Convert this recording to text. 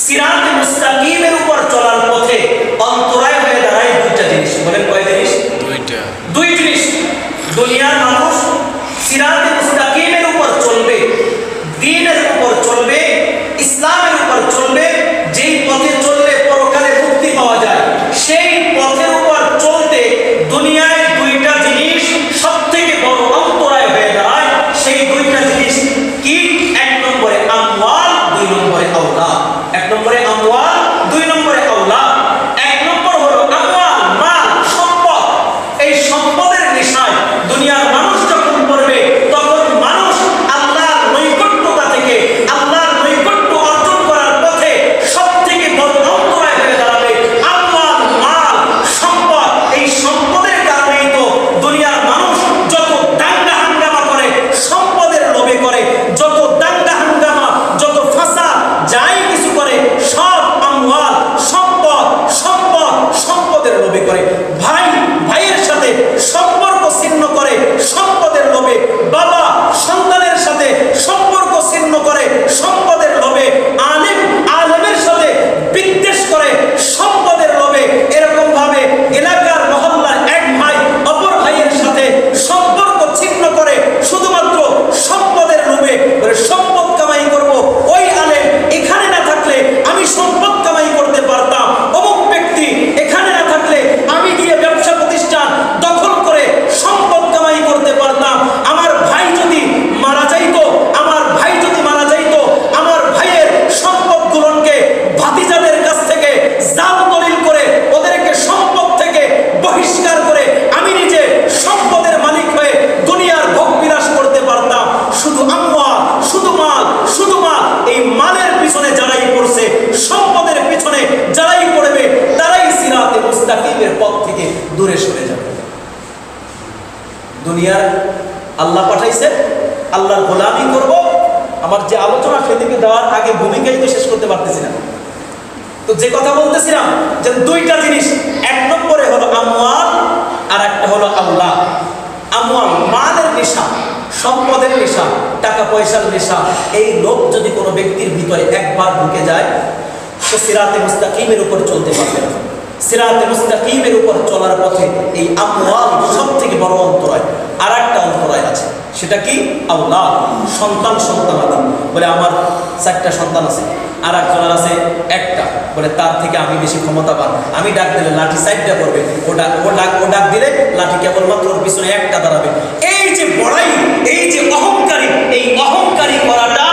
সিরাতে মুস্তাকিমের উপর চলার পথে অন্তরায় হয়ে দাঁড়ায় দুইটা জিনিস। বলেন কয় জিনিস? দুই জিনিস। দুনিয়ার মানুষ সিরাতে মুস্তাকিমের উপর চলবে, দ্বীনের উপর চলবে, ইসলামের উপর চলবে, যেই পথে চললে পরকালে মুক্তি পাওয়া যায়, সেই পথের উপর চলতে দুনিয়ায় দুইটা জিনিস সবথেকে বড় অন্তরায় হয়ে দাঁড়ায়। সেই দুইটা জিনিস কি? এক নম্বরে আমওয়াল, দুই নম্বরে আওলাদ। এক নম্বরে আমওয়াল, দুই নম্বরে আওলাদ। এক নম্বর হলো আমওয়াল, মাল, সম্পদ। এই সম্পদের নেশায় দুনিয়ার মানুষ যখন পড়বে, তখন মানুষ আল্লাহর নৈকট্যতা থেকে, আল্লাহর নৈকট্য অর্জন করার পথে সবথেকে বড় অন্তরায় হয়ে দাঁড়াবে আমওয়াল, মাল, সম্পদ। এই সম্পদের কারণেই তো দুনিয়ার মানুষ যত দাঙ্গা হাঙ্গামা করে সম্পদের লোভে করে, যত দাঙ্গা হাঙ্গামা, যত ফাসাদ, যাই কিছু করে সব আমওয়াল, সম্পদ, সম্পদ, সম্পদের লোভে করে। ভাই ভাইয়ের সাথে সম্পর্ক ছিন্ন করে সম্পদের লোভে, বাবা সন্তানের সাথে সম্পর্ক ছিন্ন করে সম্পদের লোভে, আলেম আলেমের সাথে বিদ্বেষ করে সম্পদের লোভে। এরকম ভাবে এলাকার মহল্লার এক ভাই অপর ভাইয়ের সাথে সম্পর্ক ছিন্ন করে শুধুমাত্র সম্পদের লোভে। সম্পদ কামাই করব, ওই আলেম এখানে না থাকলে আমি সম্পদ কামাই করতে পারতাম, অমুক ব্যক্তি এখানে না থাকলে আমি গিয়ে ব্যবসা প্রতিষ্ঠান দখল করে সম্পদ কামাই করতে পারতাম। আমার ভাই যদি মারা যাইতো, আমার ভাই যদি মারা যাইতো, আমার ভাইয়ের সম্পদগুলোকে ভাতিজাদের কাছ থেকে জাল দলিল করে ওদেরকে সম্পদ থেকে বহিষ্কার করে আমি নিজে সম্পদের মালিক হয়ে দুনিয়ার ভোগ বিলাস করতে পারতাম। শুধু আমওয়াল, শুধু মাল, শুধু মাল। এই মালের পিছনে যারাই পড়ছে, সম্পদের পিছনে যারাই পড়বে, তারাই সিরাতে মুস্তাকিমের পথ থেকে দূরে সরে যাবে। দুনিয়ার আল্লাহ পাঠাইছে, আল্লাহর গোলামি করব। আমার যে আলোচনা সেদিকে দেওয়ার আগে ভূমিকাই তো শেষ করতে পারতেছি না। তো যে কথা বলতেছিলাম যে দুইটা জিনিস, এক নম্বরে হলো আমওয়াল আর একটা হলো আওলাদ। আমওয়াল মালের নেশা, সম্পদের নেশা, টাকা পয়সার নেশা, এই লোভ যদি কোনো ব্যক্তির ভিতরে একবার ঢুকে যায়, সে সিরাতে মুস্তাকিমের উপর চলতে পারবে না। সিরাতে মুস্তাকিমের উপর চলার পথে এই আমওয়াল সবথেকে বড় অন্তরায়। আর একটা অন্তরায় আছে, সেটা কি? আওলাদ, সন্তান, সন্তানাদি। বলে আমার 4টা সন্তান আছে, আর একজনের আছে একটা, বলে তার থেকে আমি বেশি ক্ষমতাবান, আমি ডাক দিলে লাঠি 4টা করবে, ও ডাক দিলে লাঠি কেবলমাত্র ওর পিছনে একটা দাঁড়াবে। এই যে বড়াই, এই যে অহংকারী, এই অহংকারী করাটা